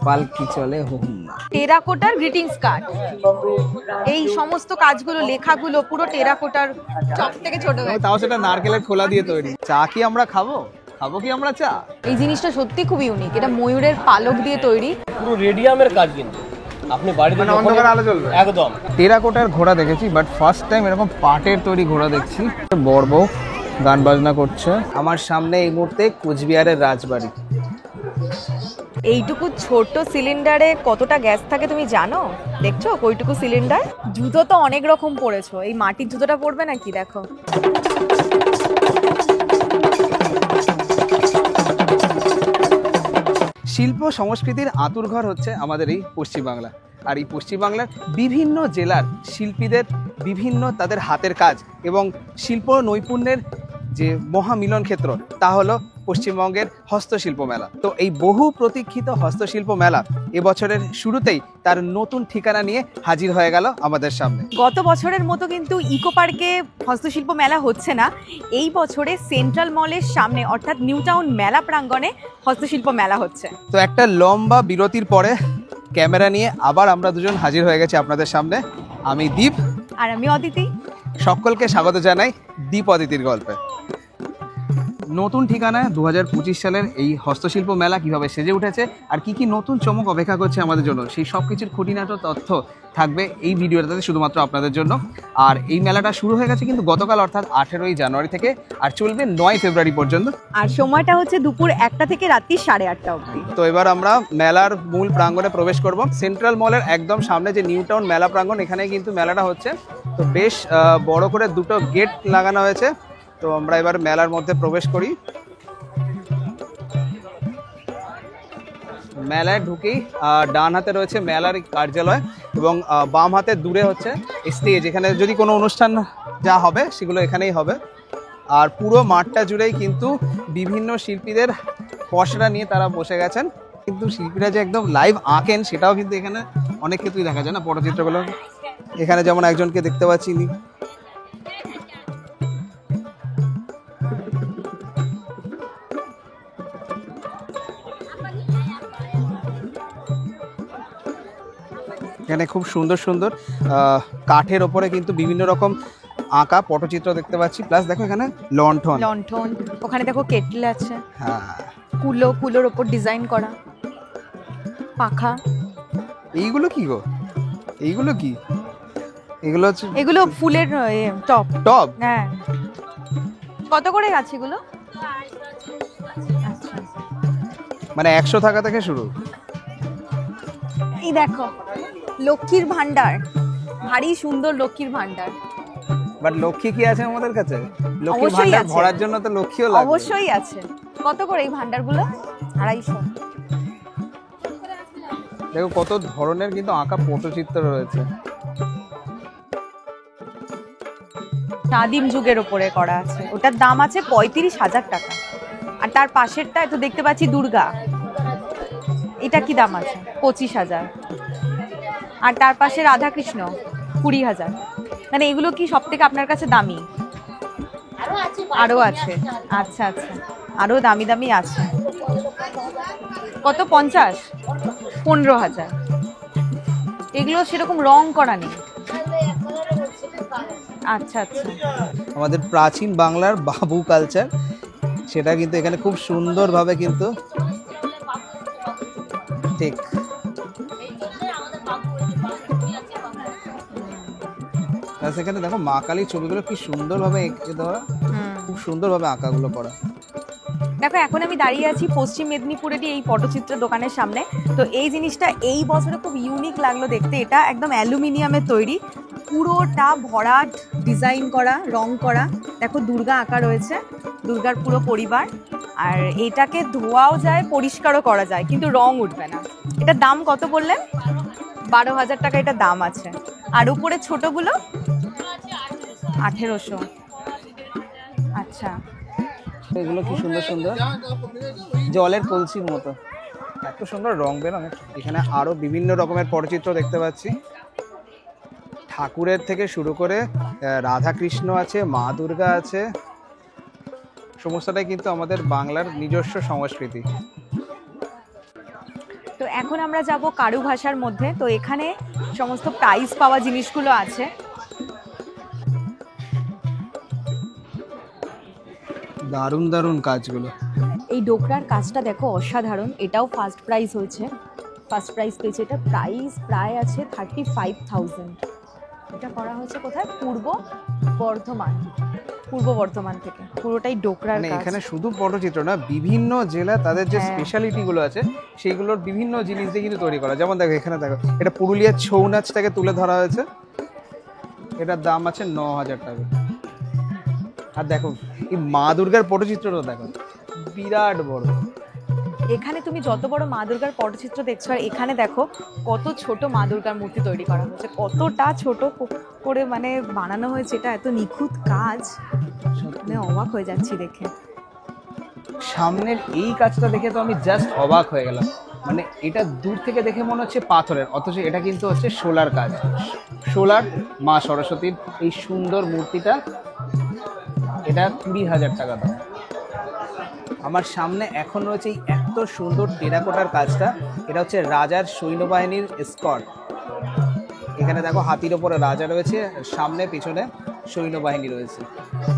পালকি চলে হুহুম্মা। টেরাকোটার গ্রিটিংস কার্ড, এই সমস্ত কাজগুলো লেখাগুলো পুরো টেরাকোটার, চক থেকে ছোট হয়ে। তাও সেটা নারকেলের খোলা দিয়ে তৈরি। চা কি আমরা খাবো? খাবো কি আমরা চা? এই জিনিসটা সত্যি খুব ইউনিক, এটা ময়ূরের পালক দিয়ে তৈরি। পুরো রেডিয়ামের কাজ, কিন্তু আপনি বাড়িতে অন্ধকার আলো জ্বলবে একদম। টেরাকোটার ঘোড়া দেখেছি, বাট ফার্স্ট টাইম এরকম পাটের তৈরি ঘোড়া দেখছি। বড় বউ গান বাজনা করছে। আমার সামনে এই মুহূর্তে কোচবিহারের রাজবাড়ি। এইটুকু ছোট সিলিন্ডারে কতটা গ্যাস থাকে তুমি জানো? দেখছো ওইটুকু সিলিন্ডার। জুতো তো অনেক রকম পরেছো, এই মাটির জুতোটা পরবে নাকি? দেখো শিল্প সংস্কৃতির আঁতুড়ঘর হচ্ছে আমাদের এই পশ্চিমবাংলা। আর এই পশ্চিমবাংলার বিভিন্ন জেলার শিল্পীদের বিভিন্ন তাদের হাতের কাজ এবং শিল্প নৈপুণ্যের যে মহামিলন ক্ষেত্র, তা হলো পশ্চিমবঙ্গের হস্তশিল্প মেলা। তো এই বহু প্রতীক্ষিত হস্তশিল্প মেলা এবছরের শুরুতেই তার নতুন ঠিকানা নিয়ে হাজির হয়ে গেল আমাদের সামনে। গত বছরের মতো কিন্তু ইকো পার্কে হস্তশিল্প মেলা হচ্ছে না, এই বছরে সেন্ট্রাল মলের সামনে অর্থাৎ নিউ টাউন মেলা প্রাঙ্গণে হস্তশিল্প মেলা হচ্ছে। তো একটা লম্বা বিরতির পরে ক্যামেরা নিয়ে আবার আমরা দুজন হাজির হয়ে গেছি আপনাদের সামনে। আমি দীপ আর আমি অদিতি। সকলকে স্বাগত জানাই দীপ অদিতির গল্পে। নতুন ঠিকানায় 2025 সালের এই হস্তশিল্প মেলা কিভাবে সেজে উঠেছে আর কি কি নতুন চমক অপেক্ষা করছে আমাদের জন্য, সেই সব কিছুর খুঁটিনাটি তথ্য থাকবে এই ভিডিওটাতে শুধুমাত্র আপনাদের জন্য। আর এই মেলাটা শুরু হয়ে গেছে কিন্তু গতকাল, অর্থাৎ 18ই জানুয়ারি থেকে, আর চলবে 9 ফেব্রুয়ারি পর্যন্ত। আর সময়টা হচ্ছে দুপুর 1টা থেকে রাত্রি 8:30 অবধি। তো এবার আমরা মেলার মূল প্রাঙ্গণে প্রবেশ করব। সেন্ট্রাল মলের একদম সামনে যে নিউ টাউন মেলা প্রাঙ্গণ, এখানে কিন্তু মেলাটা হচ্ছে। তো বেশ বড় করে দুটো গেট লাগানো হয়েছে। তো আমরা এবার মেলার মধ্যে প্রবেশ করি। মেলায় ঢুকেই ডান হাতে রয়েছে মেলার কার্যালয় এবং বাম হাতে দূরে হচ্ছে স্টেজ। এখানে যদি কোনো অনুষ্ঠান যা হবে সেগুলো এখানেই হবে। আর পুরো মাঠটা জুড়েই কিন্তু বিভিন্ন শিল্পীদের পসরা নিয়ে তারা বসে গেছেন। কিন্তু শিল্পীরা যে একদম লাইভ আঁকেন সেটাও কিন্তু এখানে অনেক ক্ষেত্রেই দেখা যায় না পটচিত্রগুলো। এখানে যেমন একজনকে দেখতে পাচ্ছি। এখানে খুব সুন্দর সুন্দর কাঠের ওপরে কিন্তু বিভিন্ন রকম আঁকা পটচিত্র দেখতে পাচ্ছি। প্লাস দেখো এখানে লণ্ঠন, ওখানে দেখো কেটল আছে, হ্যাঁ, কুলোর ওপর ডিজাইন করা পাখা। এইগুলো কি গো? এইগুলো কি? এগুলো হচ্ছে, এগুলো ফুলের টপ। হ্যাঁ, কত করে আছে এগুলো? মানে 100 টাকা থেকে শুরু। এই দেখো লক্ষ্মীর ভান্ডার, ভারী সুন্দর লক্ষ্মীর ভান্ডার। বাট লক্ষ্মী কি আছে আমাদের কাছে? লক্ষ্মীর ভান্ডার ভরার জন্য তো লক্ষ্মীও লাগবে। অবশ্যই আছে। কত করে এই ভান্ডারগুলো? 250। দেখো কত ধরনের কিন্তু আঁকা পটচিত্র রয়েছে। আদিম যুগের উপরে করা আছে, ওটার দাম আছে 35,000 টাকা। আর তার পাশেরটা তো দেখতে পাচ্ছি দুর্গা, এটা কি দাম আছে? 25,000। আর তার পাশে রাধাকৃষ্ণ 20,000। মানে এগুলো কি সব থেকে আপনার কাছে দামি? আরো আছে। আচ্ছা আচ্ছা, আরো দামি দামি আছে। কত? 50? 15,000। এগুলো সেরকম রং করা নেই। আচ্ছা আচ্ছা। আমাদের প্রাচীন বাংলার বাবু কালচার, সেটা কিন্তু এখানে খুব সুন্দরভাবে কিন্তু ঠিক। সেখানে দেখো মা কালীর ছবিগুলো কি সুন্দরভাবে এঁকে দেওয়া, খুব সুন্দরভাবে আঁকাগুলো করা। দেখো এখন আমি দাঁড়িয়ে আছি পশ্চিম মেদিনীপুরেরই এই পটচিত্র দোকানের সামনে। তো এই জিনিসটা এই বছরে খুব ইউনিক লাগলো দেখতে। এটা একদম অ্যালুমিনিয়ামের তৈরি, পুরোটা ভরাট ডিজাইন করা, রং করা। দেখো দুর্গা আঁকা রয়েছে, দুর্গার পুরো পরিবার। আর এটাকে ধোয়াও যায়, পরিষ্কারও করা যায়, কিন্তু রং উঠবে না। এটার দাম কত বললেন? 12,000 টাকা এটা দাম আছে। আর উপরে ছোটগুলো 1800। আচ্ছা, এগুলো কি সুন্দর সুন্দর জলের কলসির মতো, এত সুন্দর রং বেরঙের। এখানে আরো বিভিন্ন রকমের পটচিত্র দেখতে পাচ্ছি। ঠাকুরের থেকে শুরু করে রাধাকৃষ্ণ আছে, মা দুর্গা আছে, সমস্তটাই কিন্তু আমাদের বাংলার নিজস্ব সংস্কৃতি। তো এখন আমরা যাব কারু ভাষার মধ্যে। তো এখানে সমস্ত প্রাইস পাওয়া জিনিসগুলো আছে। দারুণ দারুণ কাজগুলো। এই ডোকরার কাজটা দেখো অসাধারণ, এটাও ফার্স্ট প্রাইজ হয়েছে, ফার্স্ট প্রাইজ পেয়েছে। এটা প্রাইস প্রায় আছে 35,000। এটা করা হয়েছে কোথায়? পূর্ব বর্ধমান থেকে। পুরোটাই ডোকরার মানে কাজ। এখানে শুধু পটচিত্র না, বিভিন্ন জেলা তাদের যে হ্যাঁ। স্পেশালিটি গুলো আছে সেইগুলোর বিভিন্ন জিনিস দিয়ে কিন্তু তৈরি করা। যেমন দেখো এখানে দেখো, এটা পুরুলিয়ার ছৌ নাচটাকে তুলে ধরা হয়েছে। এটার দাম আছে 9,000 টাকা। আর দেখো এই মা দুর্গার পটচিত্রটা দেখো, বিরাট বড়। এখানে তুমি যত বড় মা দুর্গার পটচিত্র দেখছো, আর এখানে দেখো কত ছোট মা দুর্গার মূর্তি তৈরি করা হয়েছে, কতটা ছোট করে মানে বানানো হয়েছে। এটা এত নিখুঁত কাজ, মানে অবাক হয়ে যাচ্ছি দেখে। সামনের এই কাজটা দেখে তো আমি জাস্ট অবাক হয়ে গেলাম। মানে এটা দূর থেকে দেখে মনে হচ্ছে পাথরের, অথচ এটা কিন্তু হচ্ছে শোলার কাজ। শোলার মা সরস্বতীর এই সুন্দর মূর্তিটা, এটা 20,000 টাকা দাম। আমার সামনে এখন রয়েছে এই এত সুন্দর টেরাকোটার কাজটা। এটা হচ্ছে রাজার সৈন্যবাহিনীর স্কট। এখানে দেখো হাতির ওপরে রাজা রয়েছে, সামনে পিছনে সৈন্যবাহিনী রয়েছে।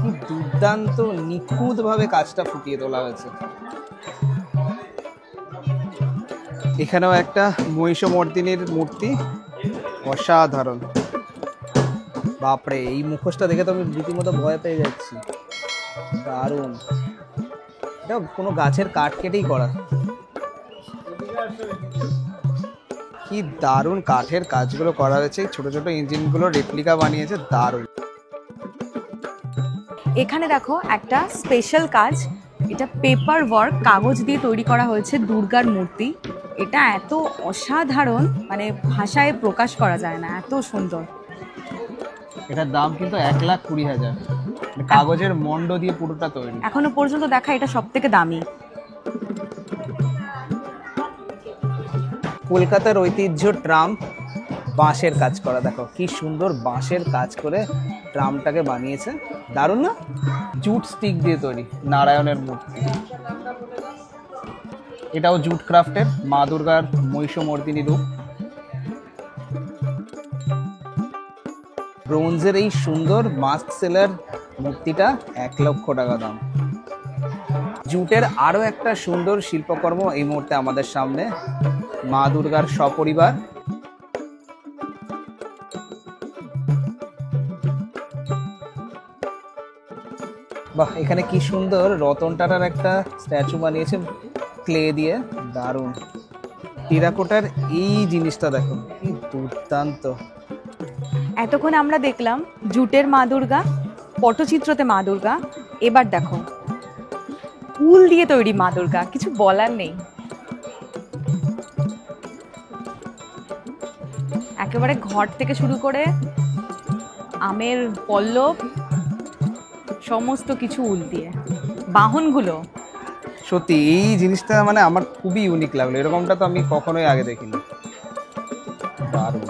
কি দুর্দান্ত নিখুঁতভাবে কাজটা ফুটিয়ে তোলা হয়েছে। এখানেও একটা মহিষমর্দিনীর মূর্তি, অসাধারণ। বাপরে, এই মুখোশটা দেখে তো আমি রীতিমতো ভয় পেয়ে যাচ্ছি। দারুণ। এটা কোনো গাছের কাঠ কেটেই করা। কি দারুণ কাঠের কাজগুলো করা হয়েছে। ছোট ছোট ইঞ্জিনগুলো রেপ্লিকা বানিয়েছে, দারুণ। এখানে দেখো একটা স্পেশাল কাজ, এটা পেপার ওয়ার্ক, কাগজ দিয়ে তৈরি করা হয়েছে দুর্গার মূর্তি। এটা এত অসাধারণ, মানে ভাষায় প্রকাশ করা যায় না, এত সুন্দর। এটার দাম কিন্তু 1,20,000। কাগজের মন্ড দিয়ে পুরোটা তৈরি। এখনো পর্যন্ত দেখা এটা সব থেকে দামি। কলকাতার ঐতিহ্য ট্রাম, বাঁশের কাজ করা। দেখো কি সুন্দর বাঁশের কাজ করে ট্রামটাকে বানিয়েছে, দারুণ না? জুট স্টিক দিয়ে তৈরি নারায়ণের মূর্তি। এটাও জুট ক্রাফটের মা দুর্গার মহিষমর্দিনী রূপ। ব্রোঞ্জের এই সুন্দর মাস্ক সেলার মূর্তিটা 1,00,000 টাকা দাম। জুটের আরো একটা সুন্দর শিল্পকর্ম এই মুহূর্তে আমাদের সামনে, মা দুর্গার সপরিবার। বাহ, এখানে কি সুন্দর রতন টাটার একটা স্ট্যাচু বানিয়েছে ক্লে দিয়ে, দারুণ। টেরাকোটার এই জিনিসটা দেখো, কি দুর্দান্ত। এতক্ষণ আমরা দেখলাম জুটের মা দুর্গা, পটচিত্রতে মা দুর্গা। এবার দেখো উল দিয়ে তৈরি মা দুর্গা, কিছু বলার নেই। একেবারে ঘর থেকে শুরু করে আমের পল্লব, সমস্ত কিছু উল দিয়ে। বাহনগুলো সত্যি এই জিনিসটা মানে আমার খুবই ইউনিক লাগলো, এরকমটা তো আমি কখনোই আগে দেখিনি। দারুণ।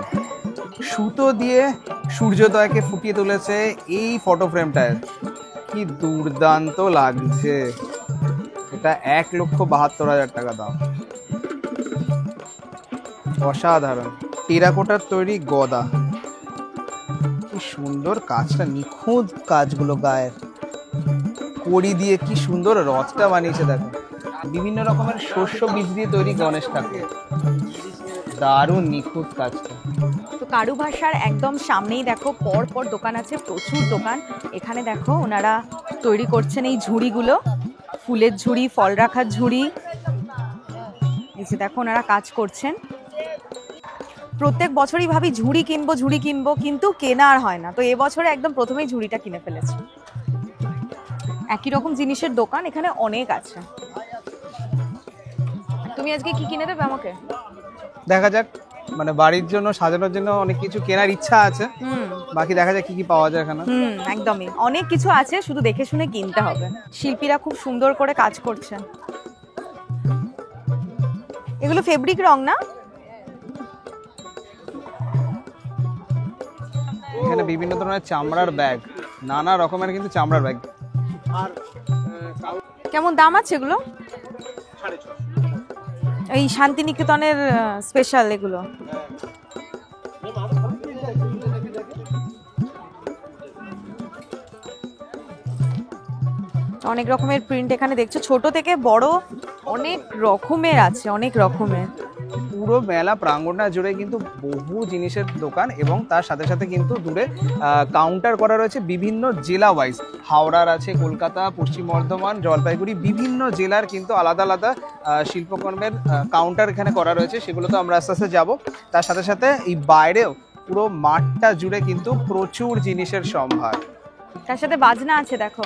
সুতো দিয়ে সূর্যোদয়কে ফুটিয়ে তুলেছে এই ফটো ফ্রেমটায়, কি দুর্দান্ত লাগছে। এটা 1,72,000 টাকা দাম। অসাধারণ। টেরাকোটার তৈরি গদা, কি সুন্দর কাজটা, নিখুঁত কাজগুলো গায়ের। কড়ি দিয়ে কি সুন্দর রথটা বানিয়েছে দেখো। বিভিন্ন রকমের শস্য বীজ দিয়ে তৈরি গণেশ ঠাকুর, দারুণ নিখুঁত কাজটা। তো কারু ভাষার একদম সামনেই দেখো পর পর দোকান আছে, প্রচুর দোকান। এখানে দেখো ওনারা তৈরি করছেন এই ঝুড়িগুলো, ফুলের ঝুড়ি, ফল রাখার ঝুড়ি। এই যে দেখো ওনারা কাজ করছেন। প্রত্যেক বছরই ভাবি ঝুড়ি কিনবো, কিন্তু কেনা আর হয় না। তো এবছরে একদম প্রথমেই ঝুড়িটা কিনে ফেলেছি। একই রকম জিনিসের দোকান এখানে অনেক আছে। তুমি আজকে কি কিনে দেবে আমাকে? দেখা যাক, মানে বাড়ির জন্য সাজানোর জন্য অনেক কিছু কেনার ইচ্ছা আছে, বাকি দেখা যাক কি কি পাওয়া যায় এখানে। একদমই অনেক কিছু আছে, শুধু দেখে শুনে কিনতে হবে। শিল্পীরা খুব সুন্দর করে কাজ করছে। এগুলো ফেব্রিক রং না? এখানে বিভিন্ন ধরনের চামড়ার ব্যাগ, নানা রকমের কিন্তু চামড়ার ব্যাগ। কেমন দাম আছে এগুলো? এই শান্তিনিকেতনের স্পেশাল এগুলো। অনেক রকমের প্রিন্ট এখানে দেখছো, ছোট থেকে বড় অনেক রকমের আছে, অনেক রকমের। পুরো মেলা প্রাঙ্গণটা জুড়ে কিন্তু বহু জিনিসের দোকান এবং তার সাথে সাথে কিন্তু দূরে কাউন্টার করা রয়েছে বিভিন্ন জেলা ওয়াইজ। হাওড়ার আছে, কলকাতা, পশ্চিম বর্ধমান, জলপাইগুড়ি, বিভিন্ন জেলার কিন্তু আলাদা আলাদা শিল্পকর্মের কাউন্টার এখানে করা রয়েছে। সেগুলো তো আমরা আস্তে আস্তে যাবো। তার সাথে সাথে এই বাইরেও পুরো মাঠটা জুড়ে কিন্তু প্রচুর জিনিসের সম্ভার। তার সাথে বাজনা আছে দেখো।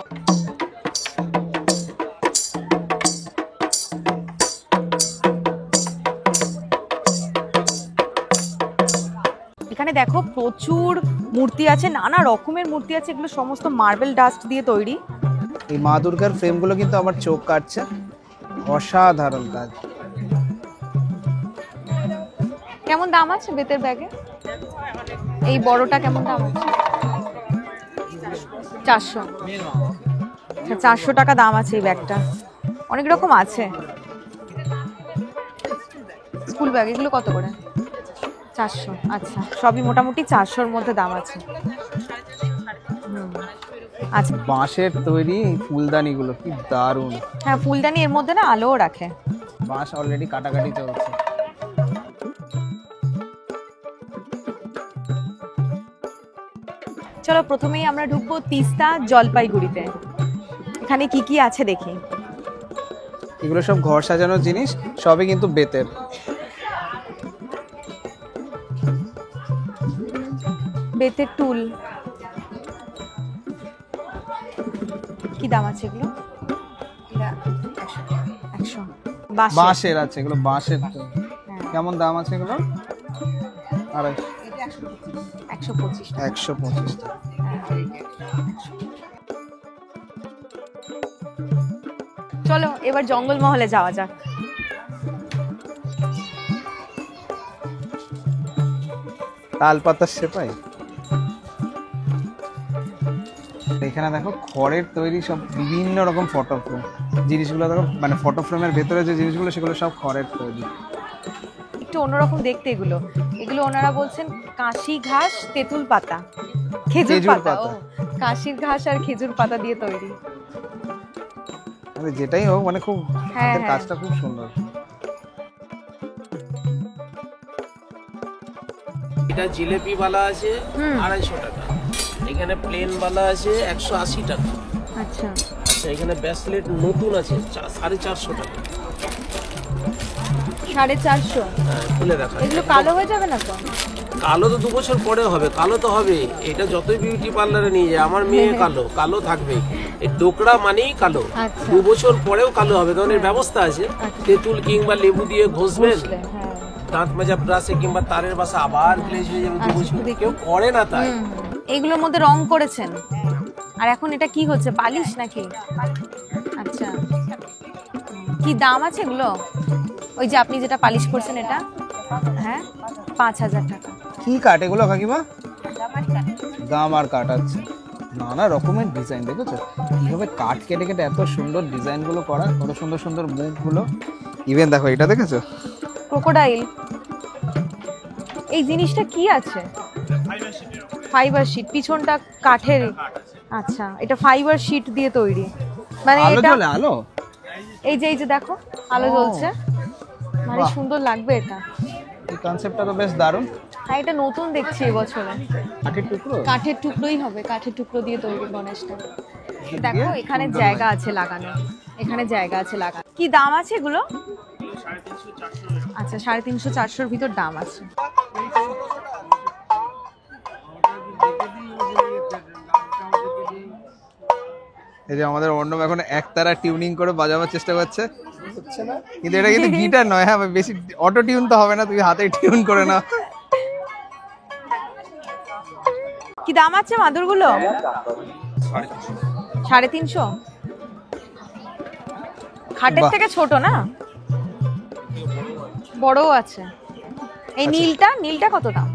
এখানে দেখো প্রচুর মূর্তি আছে, নানা রকমের মূর্তি আছে, এগুলো সমস্ত মার্বেল ডাস্ট দিয়ে তৈরি। এই মা দুর্গার ফ্রেমগুলো কিন্তু আমার চোখ কাটছে, অসাধারণ কাজ। কেমন দাম আছে বেতের ব্যাগে? এই বড়টা কেমন দাম আছে? 400। 400 টাকা দাম আছে এই ব্যাগটা। অনেক রকম আছে। স্কুল ব্যাগ এগুলো কত করে? 400। আচ্ছা, সবই মোটামুটি 400-র মধ্যে দাম আছে। আচ্ছা, বাঁশের তৈরি ফুলদানিগুলো কি দারুণ। হ্যাঁ, ফুলদানি এর মধ্যে না আলোও রাখে। বাঁশ অলরেডি কাটাকাটি চলছে। চলো প্রথমেই আমরা ঢুকবো তিস্তা জলপাইগুড়িতে। এখানে কি কি আছে দেখি। এগুলো সব ঘর সাজানোর জিনিস, সবই কিন্তু বেতের। বেতের টুল। কি দাম আছে এগুলো? 100। বাঁশের আছে এগুলো, বাঁশের তো। কেমন দাম আছে এগুলো? 125। 125। চলো এবার জঙ্গলমহলে যাওয়া যাক। তালপাতার সেপাই। এখানে দেখো খড়ের তৈরি সব বিভিন্ন রকম ফটো ফ্রেম। জিনিসগুলো দেখো, মানে ফটো ফ্রেমের ভেতরে যে জিনিসগুলো সেগুলো সব খড়ের তৈরি। একটু অন্যরকম দেখতে এগুলো। এগুলো ওনারা বলছেন কাশি ঘাস, তেঁতুল পাতা, খেজুর পাতা। ও, কাশির ঘাস আর খেজুর পাতা দিয়ে তৈরি। মানে যেটাই হোক, মানে খুব হাতের হ্যাঁ। কাজটা খুব সুন্দর। এটা জিলেপি বালা আছে 250 টাকা, এখানে প্লেন বালা আছে 180 টাকা। আচ্ছা আচ্ছা, এখানে ব্রেসলেট নতুন আছে 450 টাকা। 450। হ্যাঁ, খুলে দেখা। এগুলো কালো হয়ে যাবে না তো? কালো তো 2 বছর পরে হবে, কালো তো হবে। এটা যতই বিউটি পার্লারে নিয়ে যায়, আমার মেয়ে কালো, কালো থাকবে। এই ডোকরা মানেই কালো। আচ্ছা। 2 বছর পরেও কালো হবে, কারণ এর ব্যবস্থা আছে। তেঁতুল কিংবা লেবু দিয়ে ঘষবেন, হ্যাঁ। দাঁত মাজা ব্রাশে কিংবা তারের বাসা আবার গ্লেজ হয়ে যাবে 2 বছর। কেউ করে না তাই। এগুলোর মধ্যে রং করেছেন। আর এখন এটা কি হচ্ছে, পালিশ নাকি? আচ্ছা, কি দাম আছে এগুলো? ওই যে আপনি যেটা পালিশ করছেন এটা? হ্যাঁ, 5000 টাকা। কি কাঠ এগুলো কাকিমা? গামার কাঠ। আছে নানা রকমের ডিজাইন, দেখেছো কিভাবে কাঠ কেটে কেটে এত সুন্দর ডিজাইনগুলো করা, কত সুন্দর সুন্দর মুখগুলো। ইভেন দেখো এটা, দেখেছো ক্রোকোডাইল। এই জিনিসটা কি আছে? Fibre sheet. পিছনটা কাঠের। আচ্ছা, এটা ফাইবার শীট দিয়ে তৈরি। মানে আলো এটা জ্বলে, আলো। এই যে দেখো আলো জ্বলছে, মানে বাহ। সুন্দর লাগবে এটা। এই কনসেপ্টটা তো বেশ দারুণ। হ্যাঁ, এটা নতুন দেখছি এবছরে। কাঠের টুকরো। কাঠের টুকরোই হবে, কাঠের টুকরো দিয়ে তৈরি গণেশটা। দিয়ে দেখো এখানে সুন্দর জায়গা আছে লাগানো, এখানে জায়গা আছে লাগানো। কি দাম আছে এগুলো? আচ্ছা, 350-400-র ভিতর দাম আছে। এই যে আমাদের অর্ণব এখন একতারা টিউনিং করে বাজাবার চেষ্টা করছে, কিন্তু এটা কিন্তু গিটার নয়। হ্যাঁ, বেশি অটো টিউন তো হবে না, তুমি হাতে টিউন করে নাও। কি দাম আছে মাদুরগুলো? 350। খাটের বাহ। থেকে ছোট না, বড়ও আছে। এই নীলটা কত দাম?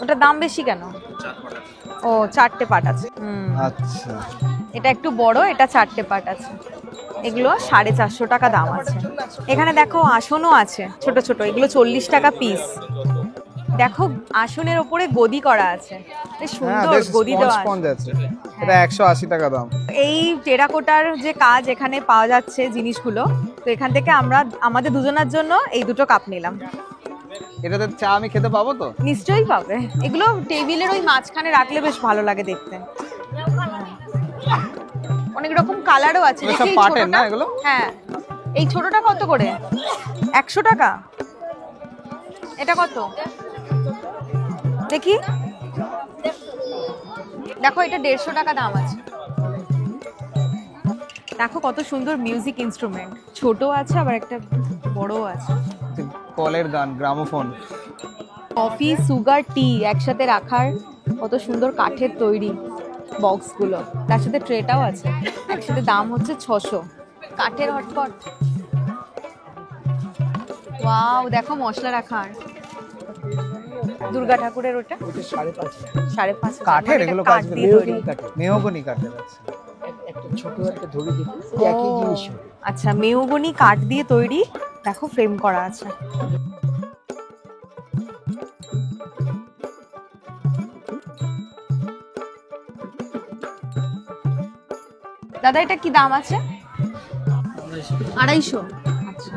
ওটার দাম বেশি কেন? ও, 4টে পাট আছে। আচ্ছা, এটা একটু বড়, এটা 4টে পাট আছে। এগুলো 450 টাকা দাম আছে। এখানে দেখো আসনও আছে ছোট ছোট, এগুলো 40 টাকা পিস। দেখো আসনের ওপরে গদি করা আছে, বেশ সুন্দর গদি দেওয়া স্পঞ্জ আছে। আছে, এটা 180 টাকা দাম। এই টেরাকোটার যে কাজ এখানে পাওয়া যাচ্ছে জিনিসগুলো, তো এখান থেকে আমরা আমাদের দুজনের জন্য এই দুটো কাপ নিলাম। এটাতে চা আমি খেতে পাবো তো? নিশ্চয়ই পাবে। এগুলো টেবিলের ওই মাঝখানে রাখলে বেশ ভালো লাগে দেখতে। অনেক রকম কালারও আছে। এগুলো দেখি সব এই পাটের না ছোটটা? এগুলো? হ্যাঁ, এই ছোটটা কত করে? 100 টাকা। এটা কত দেখি? দেখো এটা 150 টাকা দাম আছে। দেখো কত সুন্দর মিউজিক ইনস্ট্রুমেন্ট, ছোট আছে আবার একটা বড়ও আছে। কলের গান, গ্রামোফোন। কফি, সুগার, টি একসাথে রাখার কত সুন্দর কাঠের তৈরি বক্সগুলো, তার সাথে ট্রেটাও আছে। একসাথে দাম হচ্ছে 600। কাঠের হটপট। ওয়াও, দেখো মশলা রাখার। দুর্গা ঠাকুরের ওটা 5.5 কাঠের, এগুলো কাঠ দিয়ে তৈরি। মেহগনি কাঠের আছে। আচ্ছা, মেহগনি কাঠ দিয়ে তৈরি। দেখো ফ্রেম করা আছে। দাদা এটা কি দাম আছে? 250। আচ্ছা,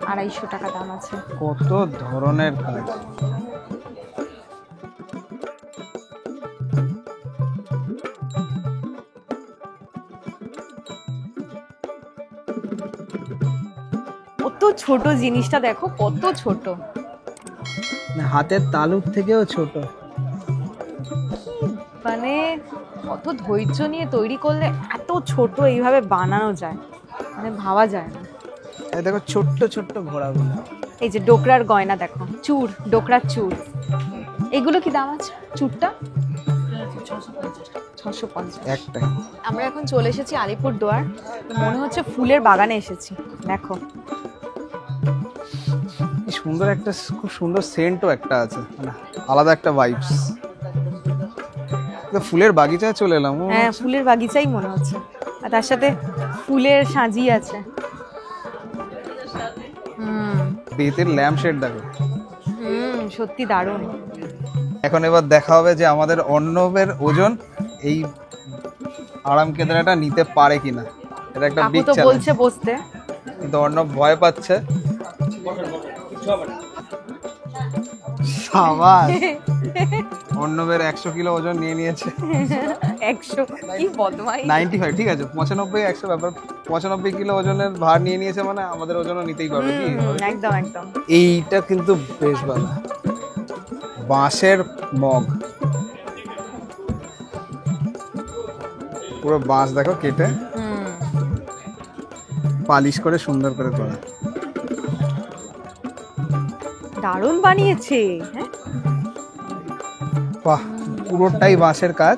250 টাকা দাম আছে। কত ধরনের কাজ। কত ছোট জিনিসটা, দেখো কত ছোট, হাতের তালুর থেকেও ছোট। মানে কত ধৈর্য নিয়ে তৈরি করলে এত ছোট এইভাবে বানানো যায়, মানে ভাবা যায় না। এই দেখো ছোট্ট ছোট্ট ঘোড়াগুলো। এই যে ডোকরার গয়না, দেখো চূড়, ডোকরার চূড়। এগুলো কি দাম আছে চূড়টা? 650 একটাই। আমরা এখন চলে এসেছি আলিপুরদুয়ার, মনে হচ্ছে ফুলের বাগানে এসেছি। দেখো কি সুন্দর একটা, খুব সুন্দর সেন্টও একটা আছে, মানে আলাদা একটা ভাইবস। ফুলের বাগিচায় চলে এলাম। হ্যাঁ, ফুলের বাগিচাই মনে হচ্ছে, আর তার সাথে ফুলের সাজি আছে। বেতের ল্যাম্প শেড দেখো। সত্যি দারুণ। এখন এবার দেখা হবে যে আমাদের অর্ণবের ওজন এই আরাম কেদারাটা নিতে পারে কিনা। এটা একটা কাকু বিগ তো চ্যালেঞ্জ। বলছে বসতে, কিন্তু অর্ণব ভয় পাচ্ছে। সাবাস, অর্ণবের 100 কিলো ওজন নিয়ে নিয়েছে। 100 কি বদমাই। 95, ঠিক আছে 95 100 ব্যাপার। 95 কিলো ওজনের ভার নিয়ে নিয়েছে, মানে আমাদের ওজনও নিতেই পারবে। কি একদম একদম। এইটা কিন্তু বেশ ভালো। বাঁশের মগ, পুরো বাঁশ দেখো কেটে পালিশ করে সুন্দর করে করা। দারুণ বানিয়েছে। হ্যাঁ, বাহ, পুরোটাই বাঁশের কাজ।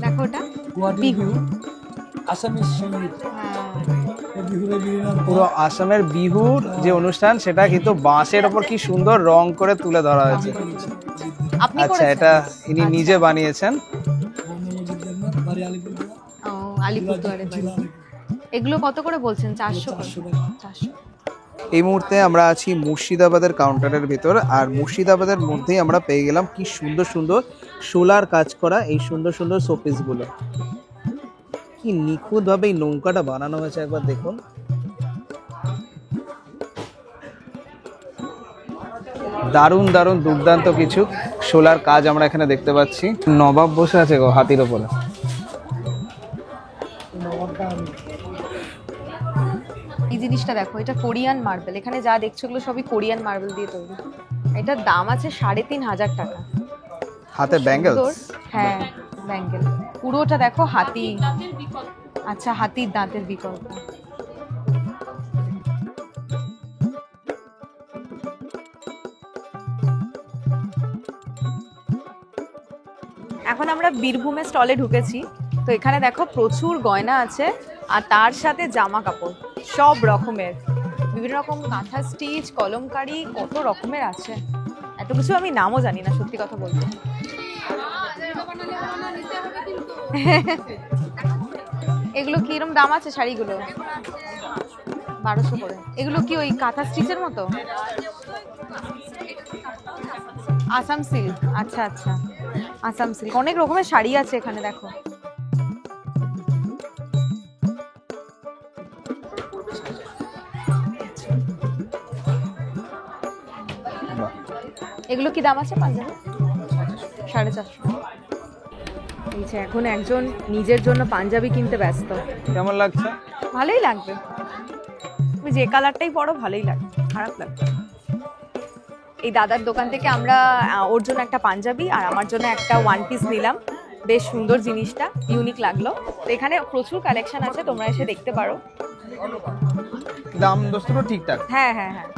দেখো ওটা বিহু। পুরো আসামের বিহুর যে অনুষ্ঠান, সেটা কিন্তু বাঁশের ওপর কি সুন্দর রং করে তুলে ধরা হয়েছে। আপনি আচ্ছা, করেছেন? এটা ইনি নিজে বানিয়েছেন। ও, আলিপুরদুয়ারে বাড়ি। এগুলো কত করে বলছেন? 400 400। এই মুহূর্তে আমরা আছি মুর্শিদাবাদের কাউন্টারের ভিতর, আর মুর্শিদাবাদের মধ্যেই আমরা পেয়ে গেলাম কি সুন্দর সুন্দর সোলার কাজ করা এই সুন্দর সুন্দর শোপিসগুলো। কি নিখুঁতভাবে এই নৌকাটা বানানো হয়েছে, একবার দেখুন। দারুণ দারুণ দুর্দান্ত কিছু সোলার কাজ আমরা এখানে দেখতে পাচ্ছি। নবাব বসে আছে গো হাতির ওপরে। এই জিনিসটা দেখো, এটা কোরিয়ান মার্বেল। এখানে যা দেখছো এগুলো সবই কোরিয়ান মার্বেল দিয়ে তৈরি। এটার দাম আছে 3,500 টাকা। হাতে ব্যাঙ্গেলস। হ্যাঁ, ব্যাঙ্গেল। পুরোটা দেখো হাতি। আচ্ছা, হাতির দাঁতের বিকল্প। এখন আমরা বীরভূমের স্টলে ঢুকেছি। তো এখানে দেখো প্রচুর গয়না আছে, আর তার সাথে জামা কাপড় সব রকমের, বিভিন্ন রকম কাঁথা স্টিচ, কলমকারি, কত রকমের আছে। এত কিছু আমি নামও জানি না, সত্যি কথা বলতে। এগুলো কি এরকম দাম আছে শাড়িগুলো? 1200 করে। এগুলো কি ওই কাঁথা স্টিচের মতো? আসাম সিল্ক, আচ্ছা আচ্ছা, আসাম সিল্ক। অনেক রকমের শাড়ি আছে এখানে দেখো। এগুলো কি দাম আছে পাঞ্জাবি? 450। এই যে এখন একজন নিজের জন্য পাঞ্জাবি কিনতে ব্যস্ত। কেমন লাগছে? ভালোই লাগবে, তুমি যে কালারটাই পরো ভালোই লাগবে, খারাপ লাগবে। এই দাদার দোকান থেকে আমরা ওর জন্য একটা পাঞ্জাবি আর আমার জন্য একটা ওয়ান পিস নিলাম। বেশ সুন্দর জিনিসটা, ইউনিক লাগলো। তো এখানে প্রচুর কালেকশন আছে, তোমরা এসে দেখতে পারো। দাম দোস্তরও ঠিকঠাক। হ্যাঁ হ্যাঁ হ্যাঁ।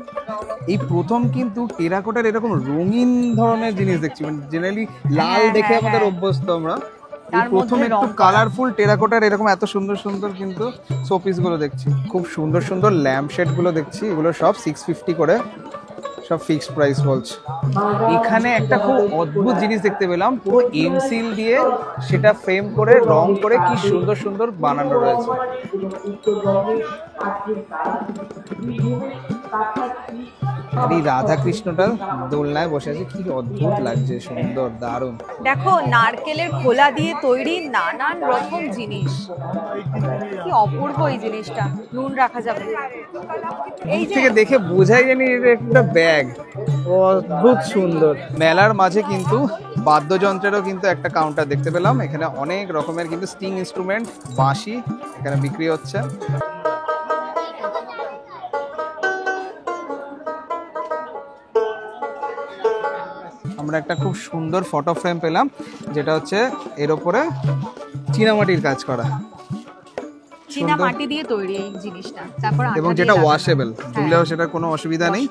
এই প্রথম কিন্তু টেরাকোটার এরকম রঙিন ধরনের জিনিস দেখছি, মানে জেনারেলি লাল হ্যাঁ, দেখে হ্যাঁ, আমাদের হ্যাঁ। অভ্যস্ত আমরা। এই তার প্রথম মধ্যে একটু রং করা। কালারফুল টেরাকোটার এরকম এত সুন্দর সুন্দর কিন্তু শোপিস গুলো দেখছি। খুব সুন্দর সুন্দর ল্যাম্প শেড গুলো দেখছি, এগুলো সব 650 করে, সব ফিক্সড প্রাইস বলছে। এখানে একটা খুব অদ্ভুত জিনিস দেখতে পেলাম, পুরো এমসিল দিয়ে সেটা ফ্রেম করে রং করে কি সুন্দর সুন্দর বানানো রয়েছে। আর এই রাধা কৃষ্ণটা দোলনায় বসে আছে, কি অদ্ভুত লাগছে, সুন্দর, দারুণ। দেখো নারকেলের খোলা দিয়ে তৈরি নানান রকম জিনিস, কি অপূর্ব এই জিনিসটা। নুন রাখা যাবে। এই যে থেকে দেখে বোঝাই জানি এটা একটা ব্যাগ, অদ্ভুত সুন্দর। মেলার মাঝে কিন্তু বাদ্যযন্ত্রেরও কিন্তু একটা কাউন্টার দেখতে পেলাম। এখানে অনেক রকমের কিন্তু স্ট্রিং ইনস্ট্রুমেন্ট, বাঁশি এখানে বিক্রি হচ্ছে। আমরা একটা খুব সুন্দর ফটো ফ্রেম পেলাম, যেটা হচ্ছে এর উপরে চীনামাটির কাজ করা, চীনা মাটি দিয়ে তৈরি এই জিনিসটা। তারপর এবং যেটা ওয়াশেবল, ধুলেও সেটার কোনো অসুবিধা নেই।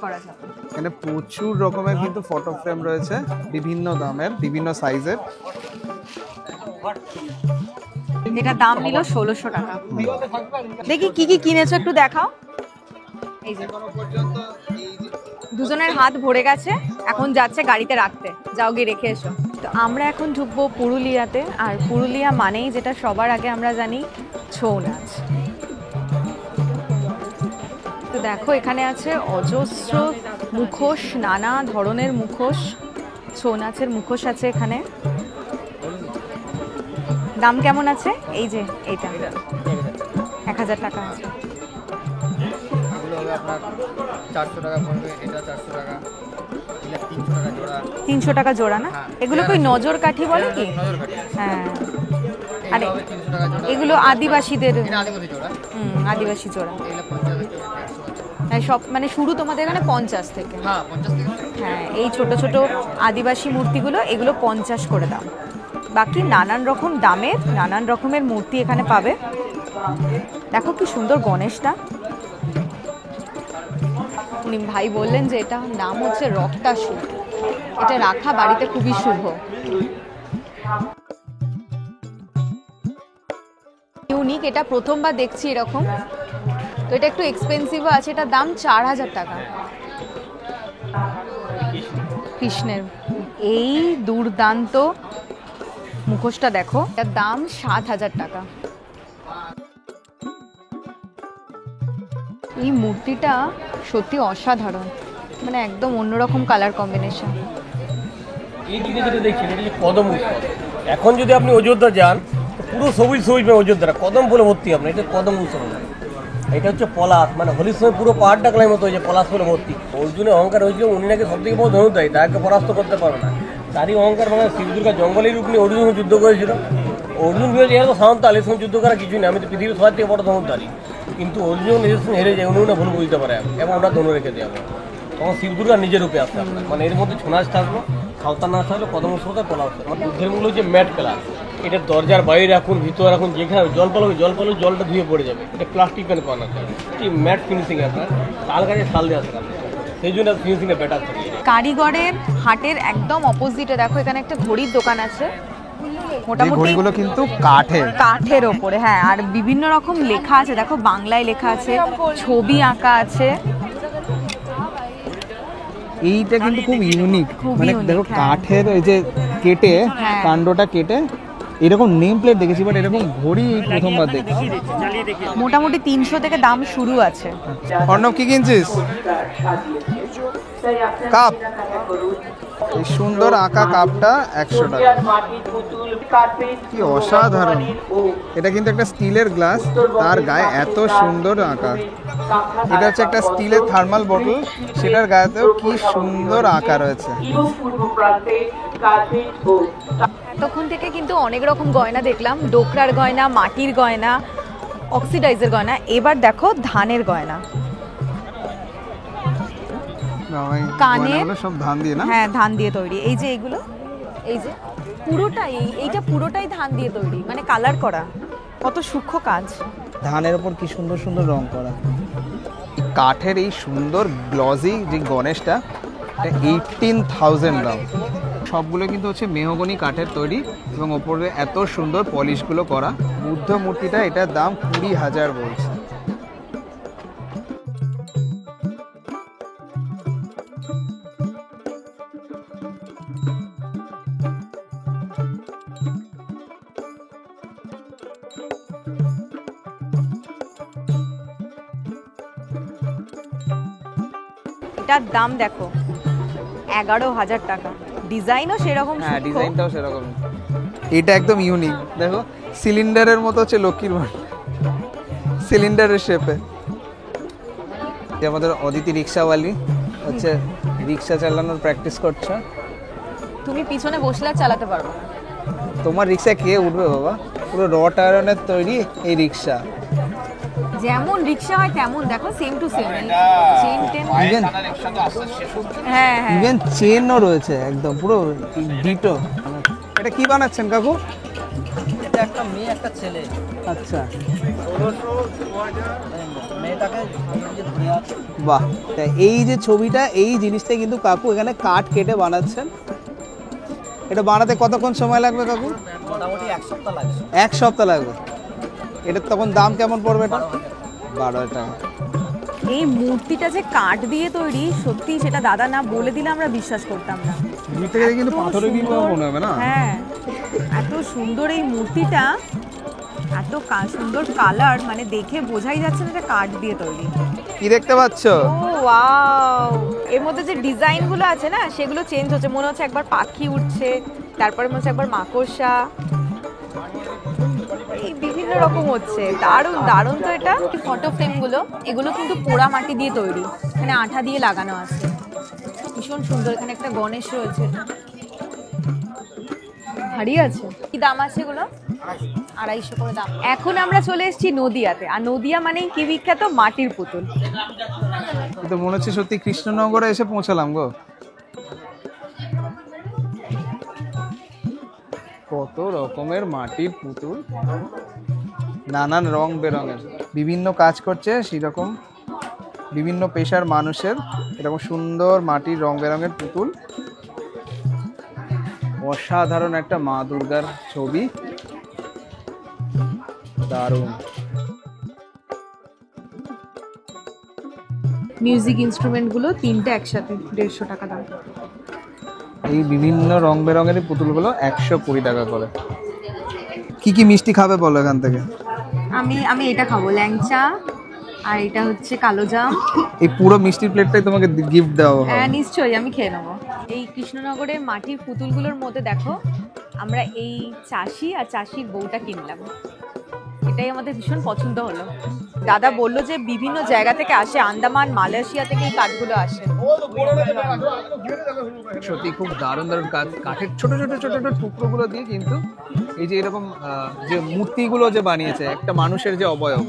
এখানে প্রচুর রকমের কিন্তু ফটো ফ্রেম রয়েছে, বিভিন্ন দামের, বিভিন্ন সাইজের। এটা দাম নিল 1600 টাকা। দেখি কি কি কিনেছো একটু দেখাও। এই যে দুজনের হাত ভরে গেছে, এখন যাচ্ছে গাড়িতে রাখতে। যাও গিয়ে রেখে এসো। তো আমরা এখন ঢুকবো পুরুলিয়াতে। আর পুরুলিয়া মানেই যেটা সবার আগে আমরা জানি, ছৌ নাচ। তো দেখো এখানে আছে অজস্র মুখোশ, নানা ধরনের মুখোশ, ছৌ নাচের মুখোশ আছে এখানে। দাম কেমন আছে? এই যে এইটা 1000 টাকা আছে। আপনার 400 টাকা পড়বে, এটা 400 টাকা, এটা 300 টাকা জোড়া। 300 টাকা জোড়া না? এগুলো কই নজর কাঠি বলে কি? হ্যাঁ। আরে 300 টাকা জোড়া। এগুলো আদিবাসীদের, এটা আদিবাসী জোড়া। আদিবাসী জোড়া। এগুলো 50 থেকে 100 আছে। হ্যাঁ, সব মানে শুরু তোমাদের এখানে 50 থেকে। হ্যাঁ 50 থেকে। হ্যাঁ, এই ছোট ছোট আদিবাসী মূর্তিগুলো, এগুলো 50 করে দাম। বাকি নানান রকম দামের নানান রকমের মূর্তি এখানে পাবে। দেখো কি সুন্দর গণেশটা। উনি ভাই বললেন যে এটা নাম হচ্ছে রক্তাসুর, এটা রাখা বাড়িতে খুবই শুভ। ইউনিক, এটা প্রথমবার দেখছি এরকম। তো এটা একটু এক্সপেন্সিভও আছে, এটার দাম 4000 টাকা। কৃষ্ণের এই দুর্দান্ত মুখোশটা দেখো, এটার দাম 7000 টাকা। এই মূর্তিটা সত্যি অসাধারণ, মানে একদম অন্যরকম কালার কম্বিনেশন। এই দিকে যেটা দেখছেন এটা হচ্ছে কদম উৎসব। এখন যদি আপনি অযোধ্যা যান, পুরো সবুজ সবুজ অযোধ্যাটা কদম ফুলে ভর্তি। আপনার এটা কদম উৎসব, এটা হচ্ছে পলাশ, মানে হোলির সময় পুরো পাহাড়টা ক্লাইম মতো হয়েছে পলাশ ফুলে ভর্তি। অর্জুনের অহংকার হয়েছিল, উনি নাকি সব থেকে বড় ধনুর্ধারী, তাকে পরাস্ত করতে পারবে না। তারই অহংকার, মানে শিব দুর্গা জঙ্গলের রূপ নিয়ে অর্জুন যুদ্ধ করেছিল। অর্জুন ভেবেছে এরা তো সাঁওতাল, এর সঙ্গে যুদ্ধ করা কিছুই না, আমি তো পৃথিবীর সবার থেকে বড় ধনুর্ধারী। কিন্তু অর্জুন নিজের সঙ্গে হেরে যায়, উনি না ভুল বুঝতে পারে এবং ওটা ধনু রেখে দেয়। তখন শিব দুর্গা নিজের রূপে আসতে আপনার, মানে এর মধ্যে ছৌ নাচ থাকলো, সাঁওতাল নাচ থাকলো, কদম উৎসব, পলা উৎসব। মানে যুদ্ধের মূল্য হচ্ছে ম্যাট ক্লাস। এটা দরজার বাইরে রাখুন, ভিতরে রাখুন, যেখানে জল পালো জলটা ধুয়ে পড়ে যাবে। এটা প্লাস্টিক প্যান করানো আছে, ম্যাট ফিনিশিং আপনার শাল কাজে শাল দেওয়া থাকে, সেই জন্য ফিনিশিংটা বেটার থাকে। কারিগরের হাটের একদম অপোজিটে দেখো এখানে একটা ঘড়ির দোকান আছে। মোটামুটি ঘড়িগুলো কিন্তু কাঠের ওপরে, হ্যাঁ। আর বিভিন্ন রকম লেখা আছে, দেখো বাংলায় লেখা আছে, ছবি আঁকা আছে। এইটা কিন্তু খুব ইউনিক, খুব মানে unique, দেখো হ্যাঁ। কাঠের এই যে কেটে, হ্যাঁ। কাণ্ডটা কেটে এরকম নেম প্লেট দেখেছি, বাট এরকম ঘড়ি এই প্রথমবার দেখছি। মোটামুটি 300 থেকে দাম শুরু আছে। অর্ণব কি কিনছিস? কাপ, এই সুন্দর আঁকা কাপটা 100 টাকা, কি অসাধারণ। এটা কিন্তু একটা স্টিলের গ্লাস, তার গায়ে এত সুন্দর আঁকা। এটা হচ্ছে একটা স্টিলের থার্মাল বোতল, সেটার গায়েতেও কি সুন্দর আঁকা রয়েছে। এতক্ষণ থেকে কিন্তু অনেক রকম গয়না দেখলাম, ডোকরার গয়না, মাটির গয়না, অক্সিডাইজের গয়না। এবার দেখো ধানের গয়না। কানের, সব ধান দিয়ে না? হ্যাঁ ধান দিয়ে তৈরি। এই যে এইগুলো, এই যে পুরোটাই, এইটা পুরোটাই ধান দিয়ে তৈরি, মানে কালার করা, কত সূক্ষ্ম কাজ। ধানের ওপর কি সুন্দর সুন্দর রং করা। কাঠের এই সুন্দর গ্লজি যে গণেশটা, এটা 18,000 দাম। সবগুলো কিন্তু হচ্ছে মেহগনি কাঠের তৈরি এবং ওপরে এত সুন্দর পলিশগুলো করা। বুদ্ধ মূর্তিটা, এটার দাম 20,000 বলছে। এটার দাম দেখো 11,000 টাকা। ডিজাইনও সেরকম, হ্যাঁ ডিজাইনটাও সেরকম। এটা একদম ইউনিক, দেখো সিলিন্ডারের মতো হচ্ছে লক্ষ্মীর ভান্ডার, সিলিন্ডারের শেপে। যে আমাদের অদিতি রিক্সাওয়ালি হচ্ছে রিক্সা চালানোর প্র্যাকটিস করছে। তুমি পিছনে বসলে আর চালাতে পারবে না। তোমার রিক্সা কে উঠবে বাবা? পুরো রড আয়রনের তৈরি এই রিক্সা। যেমন রিক্সা হয় তেমন, দেখো same to same. Chain ten, even হ্যাঁ হ্যাঁ, ইভেন চেনও রয়েছে একদম পুরো ডিটো। এটা কি বানাচ্ছেন কাকু? এটা একটা মেয়ে একটা ছেলে। আচ্ছা, 1600 মেয়েটাকে ধরে আছে। বাহ। তা এই যে ছবিটা, এই জিনিসটা কিন্তু কাকু এখানে কাঠ কেটে বানাচ্ছেন। এটা বানাতে কতক্ষণ সময় লাগবে কাকু? মোটামুটি 1 সপ্তাহ লাগবে। 1 সপ্তাহ লাগবে। এটার তখন দাম কেমন পড়বে? এটা 12 টাকা। এই মূর্তিটা যে কাঠ দিয়ে তৈরি, সত্যি সেটা দাদা না বলে দিলে আমরা বিশ্বাস করতাম না। দূর থেকে কিন্তু পাথরের কি মনে হবে না? হ্যাঁ, এত সুন্দর এই মূর্তিটা, এত সুন্দর কালার, মানে দেখে বোঝাই যাচ্ছে না এটা কাঠ দিয়ে তৈরি। কি দেখতে পাচ্ছ? ও ওয়াও, এর মধ্যে যে ডিজাইন গুলো আছে না, সেগুলো চেঞ্জ হচ্ছে। মনে হচ্ছে একবার পাখি উঠছে, তারপরে মনে হচ্ছে একবার মাকড়সা, এই বিভিন্ন রকম হচ্ছে। দারুণ দারুণ। তো এটা ফটো ফ্রেম গুলো, এগুলো কিন্তু পোড়া মাটি দিয়ে তৈরি, এখানে আঠা দিয়ে লাগানো আছে, ভীষণ সুন্দর। এখানে একটা গণেশ রয়েছে, ভারী আছে। কি দাম আছে এগুলো? 250 করে দাম। এখন আমরা চলে এসেছি নদিয়াতে, আর নদিয়া মানেই কি বিখ্যাত? মাটির পুতুল। তো মনে হচ্ছে সত্যি কৃষ্ণনগরে এসে পৌঁছালাম গো। কত রকমের মাটির পুতুল, নানান রং বেরঙের, বিভিন্ন কাজ করছে সেরকম বিভিন্ন পেশার মানুষের এরকম সুন্দর মাটির রং বেরঙের পুতুল। অসাধারণ একটা মা দুর্গার ছবি, দারুণ। মিউজিক ইনস্ট্রুমেন্ট গুলো তিনটে একসাথে 150 টাকা দাম। এই বিভিন্ন রং বেরঙের পুতুলগুলো 120 টাকা করে। কি কি মিষ্টি খাবে বলো এখান থেকে? আমি এটা খাবো, ল্যাংচা, আর এটা হচ্ছে কালো জাম। এই পুরো মিষ্টির প্লেটটাই তোমাকে গিফট দেওয়া হবে। হ্যাঁ নিশ্চয়ই, আমি খেয়ে নেবো। এই কৃষ্ণনগরের মাটির পুতুলগুলোর মধ্যে দেখো, আমরা এই চাষি আর চাষির বউটা কিনলাম, এটাই আমাদের ভীষণ পছন্দ হলো। দাদা বললো যে বিভিন্ন জায়গা থেকে আসে, আন্দামান মালয়েশিয়া থেকে এই কাঠগুলো আসে। সত্যি খুব দারুণ দারুণ কাজ, কাঠের ছোট ছোট ছোট ছোট টুকরোগুলো দিয়ে কিন্তু এই যে এরকম যে মূর্তিগুলো যে বানিয়েছে একটা মানুষের যে অবয়ব,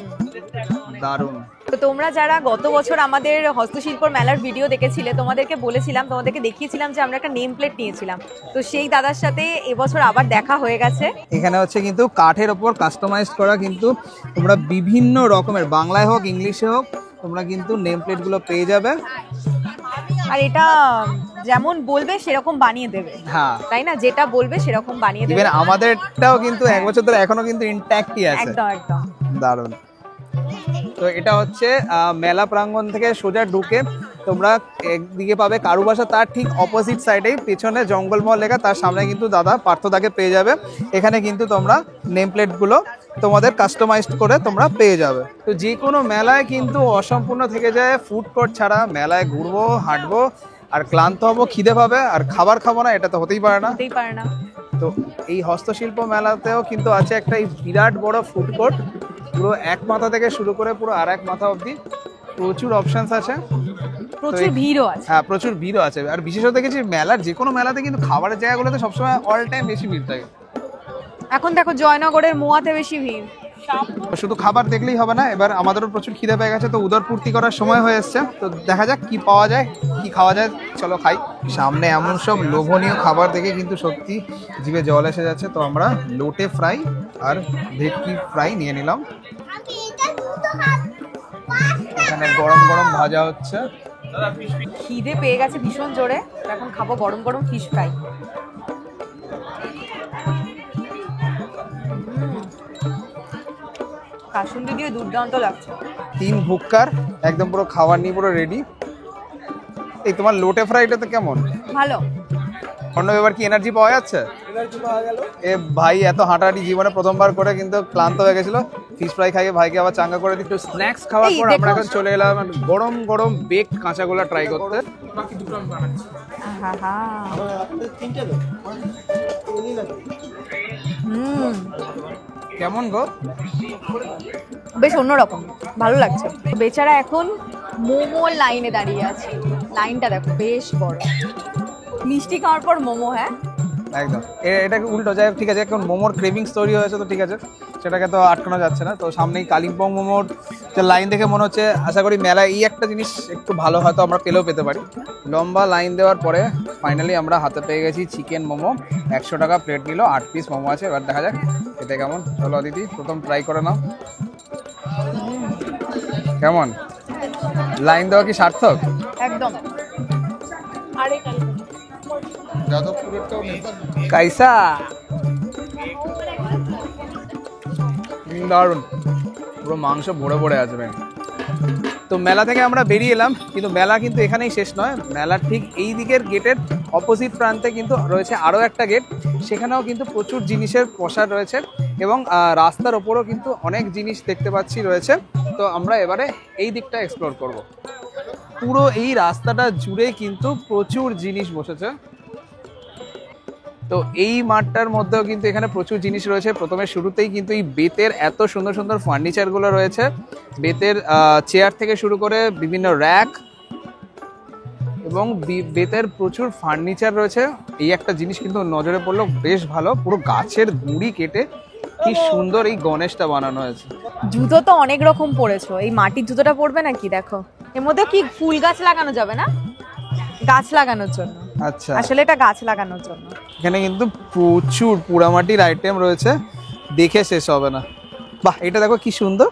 দারুণ। তো তোমরা যারা গত বছর আমাদের হস্তশিল্পর মেলার ভিডিও দেখেছিলে, তোমাদেরকে বলেছিলাম, তোমাদেরকে দেখিয়েছিলাম যে আমরা একটা নেম প্লেট নিয়েছিলাম। তো সেই দাদার সাথে এবছর আবার দেখা হয়ে গেছে। এখানে হচ্ছে কিন্তু কাঠের ওপর কাস্টমাইজ করা, কিন্তু তোমরা বিভিন্ন রকমের, বাংলায় হোক ইংলিশে হোক, তোমরা কিন্তু নেম প্লেটগুলো পেয়ে যাবে। আর এটা যেমন বলবে সেরকম বানিয়ে দেবে, হ্যাঁ তাই না? যেটা বলবে সেরকম বানিয়ে দেবে। ইভেন আমাদেরটাও কিন্তু 1 বছর ধরে এখনো কিন্তু ইনট্যাক্টই আছে। একদম একদম দারুণ। তো এটা হচ্ছে মেলা প্রাঙ্গণ থেকে সোজা ঢুকে তোমরা একদিকে পাবে কারুবাসা, তার ঠিক অপোজিট সাইডেই পেছনে জঙ্গলমহল লেখা, তার সামনে কিন্তু দাদা পার্থদাকে পেয়ে যাবে। এখানে কিন্তু তোমরা নেম প্লেটগুলো তোমাদের কাস্টমাইজড করে তোমরা পেয়ে যাবে। তো যে কোনো মেলায় কিন্তু অসম্পূর্ণ থেকে যায় ফুড কোর্ট ছাড়া। মেলায় ঘুরবো, হাঁটবো, আর ক্লান্ত হবো, খিদে পাবে, আর খাবার খাবো না, এটা তো হতেই পারে না। হতেই পারে না। তো এই হস্তশিল্প মেলাতেও কিন্তু আছে একটা এই বিরাট বড় ফুড কোর্ট, পুরো এক মাথা থেকে শুরু করে পুরো আর এক মাথা অবধি প্রচুর অপশনস আছে। প্রচুর ভিড়ও আছে। হ্যাঁ, প্রচুর ভিড়ও আছে। আর বিশেষত দেখেছি মেলার যে কোনো মেলাতে কিন্তু খাবারের জায়গাগুলোতে সবসময় অল টাইম বেশি ভিড় থাকে। এখন দেখো জয়নগরের মোয়াতে বেশি ভিড়। শুধু খাবার দেখলেই হবে না, এবার আমাদেরও প্রচুর খিদে পেয়ে গেছে, তো উদরপূর্তি করার সময় হয়ে এসছে। তো দেখা যাক কি পাওয়া যায়, কি খাওয়া যায়, চলো খাই। সামনে এমন সব লোভনীয় খাবার দেখে কিন্তু সত্যি জিভে জল এসে যাচ্ছে। তো আমরা লোটে ফ্রাই আর ভেটকি ফ্রাই নিয়ে নিলাম। এখানে গরম গরম ভাজা হচ্ছে। খিদে পেয়ে গেছে ভীষণ জোরে, এখন খাবো গরম গরম ফিশ ফ্রাই। কাসুন্দি দিয়ে দুর্দান্ত লাগছে। 3 ভুক্কার একদম পুরো খাবার নিয়ে পুরো রেডি। এই তোমার লোটে ফ্রাইটা তো কেমন? ভালো। অন্য এবার কি এনার্জি পাওয়া যাচ্ছে? এ ভাই এত হাঁটাহাঁটি জীবনে প্রথমবার করে কিন্তু ক্লান্ত হয়ে গেছিল। ফিশ ফ্রাই খাইয়ে ভাইকে আবার চাঙ্গা করে দিচ্ছি। স্ন্যাক্স খাওয়ার পর আমরা এখন চলে এলাম গরম গরম বেক কাঁচাগোলা ট্রাই করতে। কেমন গো? বেশ অন্যরকম, ভালো লাগছে। বেচারা এখন মোমোর লাইনে দাঁড়িয়ে আছে। লাইনটা দেখো বেশ বড়। মিষ্টি খাওয়ার পর মোমো। হ্যাঁ একদম, এটাকে উল্টো যায়। ঠিক আছে, এখন মোমোর ক্রেভিংস তৈরি হয়েছে, তো ঠিক আছে, সেটাকে তো আটকানো যাচ্ছে না। তো সামনেই কালিম্পং মোমোর যে লাইন দেখে মনে হচ্ছে, আশা করি মেলায় এই একটা জিনিস একটু ভালো হয়তো আমরা পেলেও পেতে পারি। লম্বা লাইন দেওয়ার পরে ফাইনালি আমরা হাতে পেয়ে গেছি চিকেন মোমো। 100 টাকা প্লেট নিল, 8 পিস মোমো আছে। এবার দেখা যাক খেতে কেমন। চলো দিদি, প্রথম ট্রাই করে নাও। কেমন? লাইন দেওয়া কি সার্থক? একদম। কাইসা দারুন, পুরো মাংস ভরে ভরে আসবে। তো মেলা থেকে আমরা বেরিয়ে এলাম, কিন্তু মেলা কিন্তু এখানেই শেষ নয়। মেলার ঠিক এই দিকের গেটের অপোজিট প্রান্তে কিন্তু রয়েছে আরও একটা গেট, সেখানেও কিন্তু প্রচুর জিনিসের প্রসার রয়েছে এবং রাস্তার ওপরও কিন্তু অনেক জিনিস দেখতে পাচ্ছি রয়েছে। তো আমরা এবারে এই দিকটা এক্সপ্লোর করব। পুরো এই রাস্তাটা জুড়ে কিন্তু প্রচুর জিনিস বসেছে। তো এই মাঠটার মধ্যেও কিন্তু এখানে প্রচুর জিনিস রয়েছে। প্রথমে শুরুতেই কিন্তু এই বেতের এত সুন্দর সুন্দর ফার্নিচারগুলো রয়েছে। বেতের চেয়ার থেকে শুরু করে বিভিন্ন র্যাক এবং বেতের প্রচুর ফার্নিচার রয়েছে। এই একটা জিনিস কিন্তু নজরে পড়লো, বেশ ভালো, পুরো গাছের গুঁড়ি কেটে কি সুন্দর এই গণেশটা বানানো হয়েছে। জুতো তো অনেক রকম পড়েছো, এই মাটির জুতোটা পড়বে নাকি? দেখো এর মধ্যে কি ফুল গাছ লাগানো যাবে না? গাছ লাগানোর জন্য। আচ্ছা, আসলে এটা গাছ লাগানোর জন্য। এখানে কিন্তু প্রচুর পোড়ামাটির আইটেম রয়েছে, দেখে শেষ হবে না। বাহ, এটা দেখো কি সুন্দর।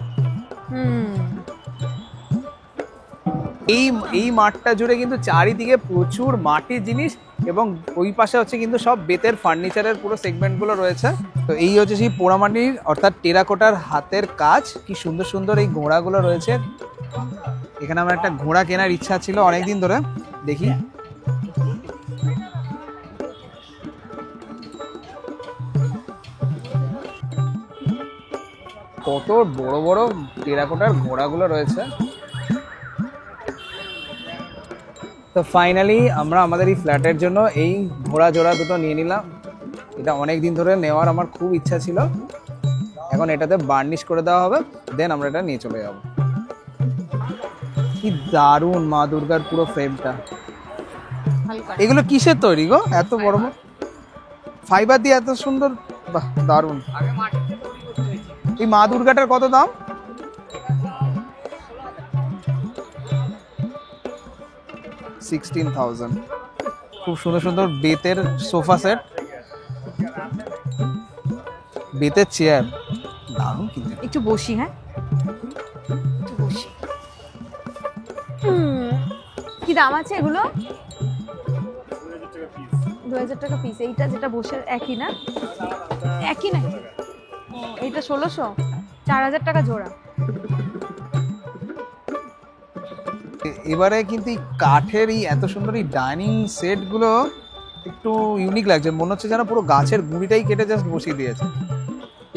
এই মাঠটা জুড়ে কিন্তু চারিদিকে প্রচুর মাটির জিনিস এবং ওই পাশে হচ্ছে কিন্তু সব বেতের ফার্নিচারের পুরো সেগমেন্টগুলো রয়েছে। তো এই হচ্ছে সেই পোড়ামাটির অর্থাৎ টেরাকোটার হাতের কাজ। কি সুন্দর সুন্দর এই ঘোড়াগুলো রয়েছে। এখানে আমার একটা ঘোড়া কেনার ইচ্ছা ছিল অনেকদিন ধরে, দেখি। কত বড় বড় টেরাকোটার ঘোড়াগুলো রয়েছে। তো ফাইনালি আমরা আমাদের এই ফ্ল্যাটের জন্য এই ঘোড়া জোড়া দুটো নিয়ে নিলাম। এটা অনেক দিন ধরে নেওয়ার আমার খুব ইচ্ছা ছিল। এখন এটাতে বার্নিশ করে দেওয়া হবে, দেন আমরা এটা নিয়ে চলে যাব। কি দারুণ মা দুর্গার পুরো ফ্রেমটা। এগুলো কিসের তৈরি গো? এত বড় বড় ফাইবার দিয়ে এত সুন্দর, বাহ দারুণ। এই মা দুর্গাটার কত দাম? 16,000। খুব সুন্দর সুন্দর বেতের সোফা সেট, বেতের চেয়ার, দারুণ কিন্তু। একটু বসি। হ্যাঁ একটু বসি। কি দাম আছে এগুলো? 2000 টাকা পিস। এইটা যেটা বসে একই না? একই না, এইটা 1600, 4000 টাকা জোড়া। এবারে কিন্তু এই কাঠের এই এত সুন্দর এই ডাইনিং সেটগুলো একটু ইউনিক লাগছে, মনে হচ্ছে যেন পুরো গাছের গুঁড়িটাই কেটে জাস্ট বসিয়ে দিয়েছে।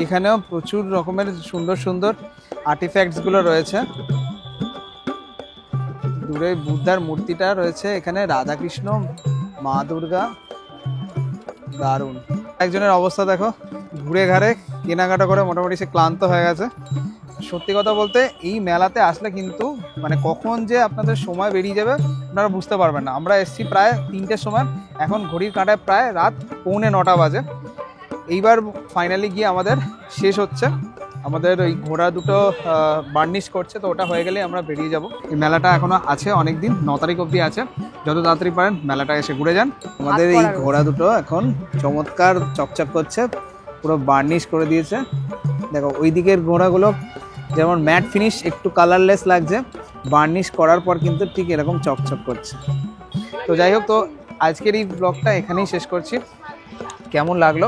এখানেও প্রচুর রকমের সুন্দর সুন্দর আর্টিফ্যাক্টসগুলো রয়েছে। দূরে বুদ্ধার মূর্তিটা রয়েছে, এখানে রাধাকৃষ্ণ, মা দুর্গা, দারুণ। একজনের অবস্থা দেখো, ঘুরে ঘাড়ে কেনাকাটা করে মোটামুটি সে ক্লান্ত হয়ে গেছে। সত্যি কথা বলতে এই মেলাতে আসলে কিন্তু মানে কখন যে আপনাদের সময় বেরিয়ে যাবে আপনারা বুঝতে পারবেন না। আমরা এসেছি প্রায় 3টের সময়, এখন ঘড়ির কাঁটায় প্রায় রাত 8:45 বাজে। এইবার ফাইনালি গিয়ে আমাদের শেষ হচ্ছে, আমাদের ওই ঘোড়া দুটো বার্নিশ করছে, তো ওটা হয়ে গেলে আমরা বেরিয়ে যাব। এই মেলাটা এখনো আছে অনেক দিন, 9 তারিখ অবধি আছে। যত তাড়াতাড়ি পারেন মেলাটা এসে ঘুরে যান। আমাদের এই ঘোড়া দুটো এখন চমৎকার চকচক করছে, পুরো বার্নিশ করে দিয়েছে। দেখো ওই দিকের ঘোড়াগুলো যেমন ম্যাট ফিনিশ, একটু কালারলেস লাগছে, বার্নিশ করার পর কিন্তু ঠিক এরকম চকচক করছে। তো যাই হোক, তো আজকের এই ব্লগটা এখানেই শেষ করছি। কেমন লাগলো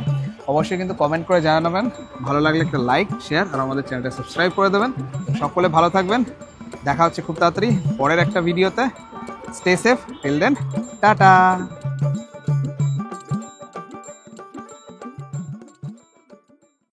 অবশ্যই কিন্তু কমেন্ট করে জানাবেন। ভালো লাগলে একটা লাইক, শেয়ার আর আমাদের চ্যানেলটা সাবস্ক্রাইব করে দেবেন। সকলে ভালো থাকবেন, দেখা হচ্ছে খুব তাড়াতাড়ি পরের একটা ভিডিওতে। Stay safe, till then, tata.